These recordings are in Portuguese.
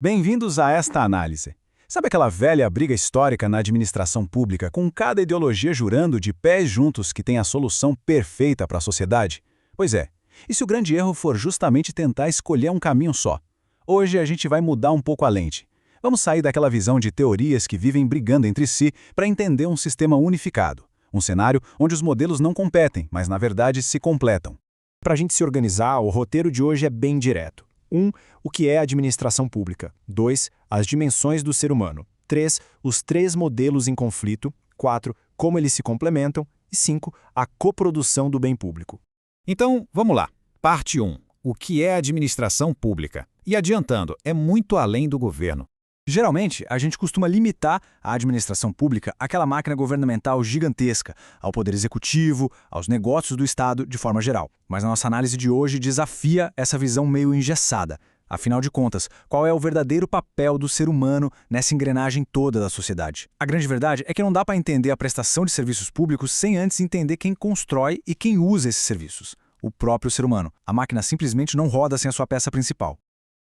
Bem-vindos a esta análise. Sabe aquela velha briga histórica na administração pública, com cada ideologia jurando de pés juntos que tem a solução perfeita para a sociedade? Pois é, e se o grande erro for justamente tentar escolher um caminho só? Hoje a gente vai mudar um pouco a lente. Vamos sair daquela visão de teorias que vivem brigando entre si para entender um sistema unificado. Um cenário onde os modelos não competem, mas na verdade se completam. Para a gente se organizar, o roteiro de hoje é bem direto. 1. O que é a administração pública. 2. As dimensões do ser humano. 3. Os três modelos em conflito. 4. Como eles se complementam. E 5. A coprodução do bem público. Então, vamos lá. Parte 1. O que é a administração pública? E adiantando, é muito além do governo. Geralmente, a gente costuma limitar a administração pública àquela máquina governamental gigantesca, ao poder executivo, aos negócios do Estado de forma geral. Mas a nossa análise de hoje desafia essa visão meio engessada. Afinal de contas, qual é o verdadeiro papel do ser humano nessa engrenagem toda da sociedade? A grande verdade é que não dá para entender a prestação de serviços públicos sem antes entender quem constrói e quem usa esses serviços. O próprio ser humano. A máquina simplesmente não roda sem a sua peça principal.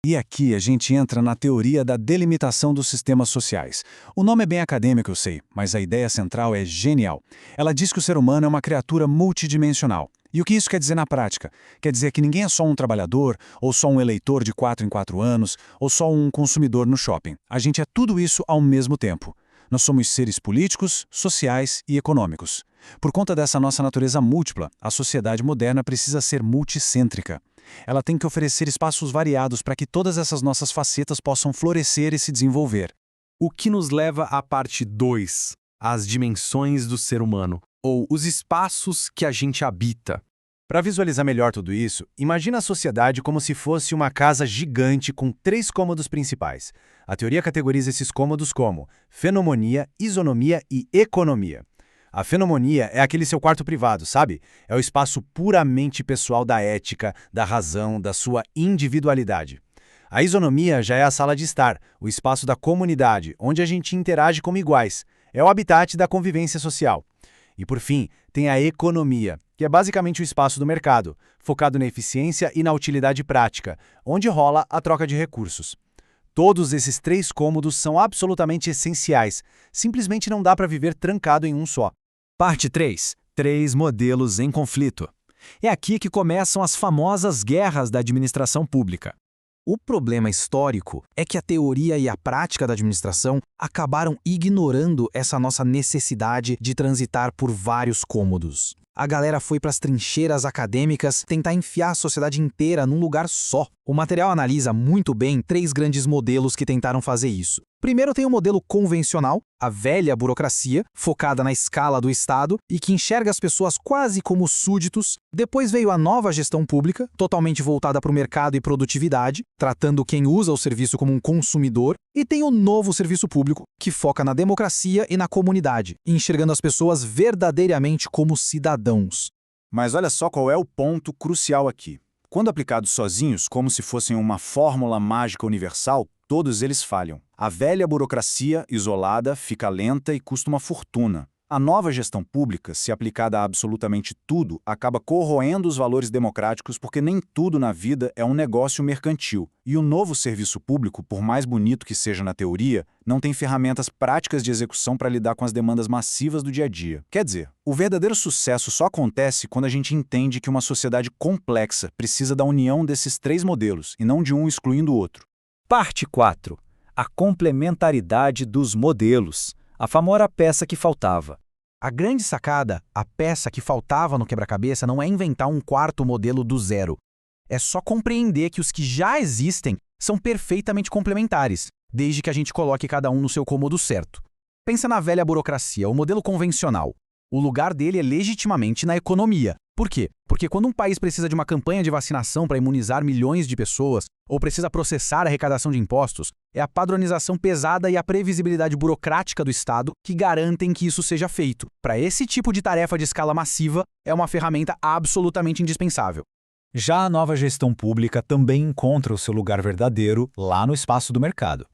E aqui a gente entra na teoria da delimitação dos sistemas sociais. O nome é bem acadêmico, eu sei, mas a ideia central é genial. Ela diz que o ser humano é uma criatura multidimensional. E o que isso quer dizer na prática? Quer dizer que ninguém é só um trabalhador, ou só um eleitor de 4 em 4 anos, ou só um consumidor no shopping. A gente é tudo isso ao mesmo tempo. Nós somos seres políticos, sociais e econômicos. Por conta dessa nossa natureza múltipla, a sociedade moderna precisa ser multicêntrica. Ela tem que oferecer espaços variados para que todas essas nossas facetas possam florescer e se desenvolver. O que nos leva à parte 2, as dimensões do ser humano, ou os espaços que a gente habita. Para visualizar melhor tudo isso, imagina a sociedade como se fosse uma casa gigante com 3 cômodos principais. A teoria categoriza esses cômodos como fenomonia, isonomia e economia. A fenomonia é aquele seu quarto privado, sabe? É o espaço puramente pessoal da ética, da razão, da sua individualidade. A isonomia já é a sala de estar, o espaço da comunidade, onde a gente interage como iguais. É o habitat da convivência social. E por fim, tem a economia, que é basicamente o espaço do mercado, focado na eficiência e na utilidade prática, onde rola a troca de recursos. Todos esses 3 cômodos são absolutamente essenciais, simplesmente não dá para viver trancado em um só. Parte 3. 3 modelos em conflito. É aqui que começam as famosas guerras da administração pública. O problema histórico é que a teoria e a prática da administração acabaram ignorando essa nossa necessidade de transitar por vários cômodos. A galera foi para as trincheiras acadêmicas tentar enfiar a sociedade inteira num lugar só. O material analisa muito bem 3 grandes modelos que tentaram fazer isso. Primeiro tem o modelo convencional, a velha burocracia, focada na escala do Estado e que enxerga as pessoas quase como súditos. Depois veio a nova gestão pública, totalmente voltada para o mercado e produtividade, tratando quem usa o serviço como um consumidor. E tem o novo serviço público, que foca na democracia e na comunidade, enxergando as pessoas verdadeiramente como cidadãos. Mas olha só qual é o ponto crucial aqui. Quando aplicados sozinhos, como se fossem uma fórmula mágica universal, todos eles falham. A velha burocracia, isolada, fica lenta e custa uma fortuna. A nova gestão pública, se aplicada a absolutamente tudo, acaba corroendo os valores democráticos porque nem tudo na vida é um negócio mercantil. E o novo serviço público, por mais bonito que seja na teoria, não tem ferramentas práticas de execução para lidar com as demandas massivas do dia a dia. Quer dizer, o verdadeiro sucesso só acontece quando a gente entende que uma sociedade complexa precisa da união desses 3 modelos, e não de um excluindo o outro. Parte 4. A complementaridade dos modelos. A famosa peça que faltava. A grande sacada, a peça que faltava no quebra-cabeça, não é inventar um quarto modelo do zero. É só compreender que os que já existem são perfeitamente complementares, desde que a gente coloque cada um no seu cômodo certo. Pensa na velha burocracia, o modelo convencional. O lugar dele é legitimamente na economia. Por quê? Porque quando um país precisa de uma campanha de vacinação para imunizar milhões de pessoas, ou precisa processar a arrecadação de impostos, é a padronização pesada e a previsibilidade burocrática do Estado que garantem que isso seja feito. Para esse tipo de tarefa de escala massiva, é uma ferramenta absolutamente indispensável. Já a nova gestão pública também encontra o seu lugar verdadeiro lá no espaço do mercado.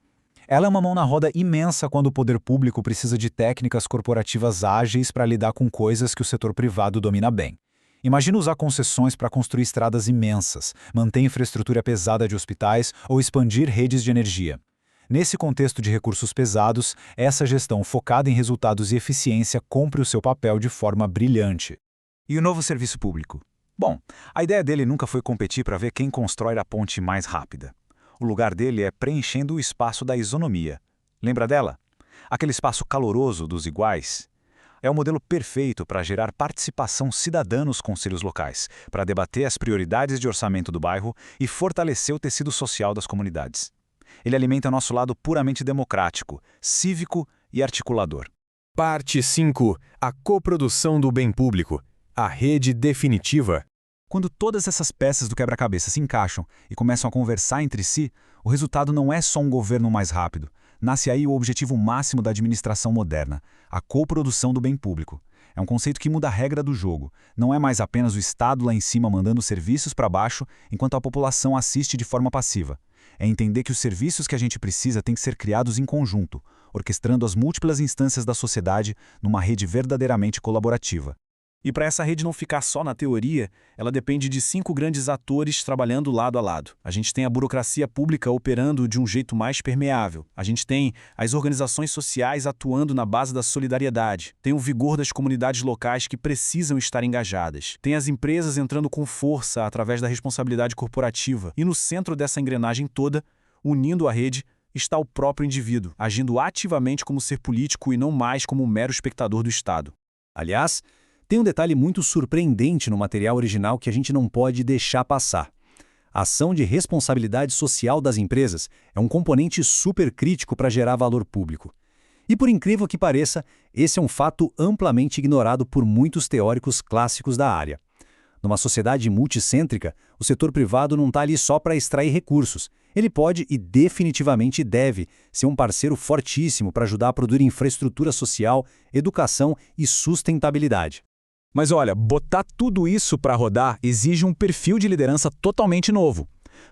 Ela é uma mão na roda imensa quando o poder público precisa de técnicas corporativas ágeis para lidar com coisas que o setor privado domina bem. Imagina usar concessões para construir estradas imensas, manter infraestrutura pesada de hospitais ou expandir redes de energia. Nesse contexto de recursos pesados, essa gestão focada em resultados e eficiência cumpre o seu papel de forma brilhante. E o novo serviço público? Bom, a ideia dele nunca foi competir para ver quem constrói a ponte mais rápida. O lugar dele é preenchendo o espaço da isonomia. Lembra dela? Aquele espaço caloroso dos iguais? É o modelo perfeito para gerar participação cidadã nos conselhos locais, para debater as prioridades de orçamento do bairro e fortalecer o tecido social das comunidades. Ele alimenta nosso lado puramente democrático, cívico e articulador. Parte 5. A coprodução do bem público. A rede definitiva. Quando todas essas peças do quebra-cabeça se encaixam e começam a conversar entre si, o resultado não é só um governo mais rápido. Nasce aí o objetivo máximo da administração moderna, a coprodução do bem público. É um conceito que muda a regra do jogo. Não é mais apenas o Estado lá em cima mandando serviços para baixo, enquanto a população assiste de forma passiva. É entender que os serviços que a gente precisa têm que ser criados em conjunto, orquestrando as múltiplas instâncias da sociedade numa rede verdadeiramente colaborativa. E para essa rede não ficar só na teoria, ela depende de 5 grandes atores trabalhando lado a lado. A gente tem a burocracia pública operando de um jeito mais permeável. A gente tem as organizações sociais atuando na base da solidariedade. Tem o vigor das comunidades locais que precisam estar engajadas. Tem as empresas entrando com força através da responsabilidade corporativa. E no centro dessa engrenagem toda, unindo a rede, está o próprio indivíduo, agindo ativamente como ser político e não mais como um mero espectador do Estado. Aliás, tem um detalhe muito surpreendente no material original que a gente não pode deixar passar. A ação de responsabilidade social das empresas é um componente super crítico para gerar valor público. E por incrível que pareça, esse é um fato amplamente ignorado por muitos teóricos clássicos da área. Numa sociedade multicêntrica, o setor privado não está ali só para extrair recursos. Ele pode e definitivamente deve ser um parceiro fortíssimo para ajudar a produzir infraestrutura social, educação e sustentabilidade. Mas olha, botar tudo isso para rodar exige um perfil de liderança totalmente novo.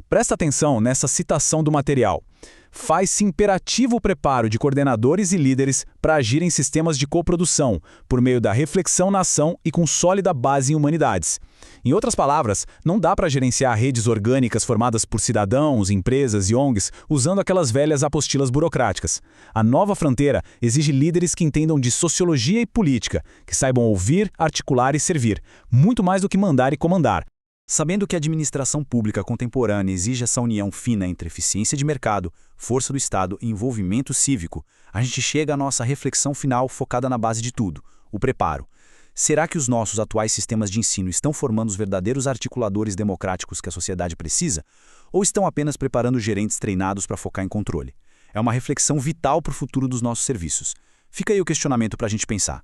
Presta atenção nessa citação do material. Faz-se imperativo o preparo de coordenadores e líderes para agir em sistemas de coprodução, por meio da reflexão na ação e com sólida base em humanidades. Em outras palavras, não dá para gerenciar redes orgânicas formadas por cidadãos, empresas e ONGs usando aquelas velhas apostilas burocráticas. A nova fronteira exige líderes que entendam de sociologia e política, que saibam ouvir, articular e servir, muito mais do que mandar e comandar. Sabendo que a administração pública contemporânea exige essa união fina entre eficiência de mercado, força do Estado e envolvimento cívico, a gente chega à nossa reflexão final focada na base de tudo, o preparo. Será que os nossos atuais sistemas de ensino estão formando os verdadeiros articuladores democráticos que a sociedade precisa? Ou estão apenas preparando gerentes treinados para focar em controle? É uma reflexão vital para o futuro dos nossos serviços. Fica aí o questionamento para a gente pensar.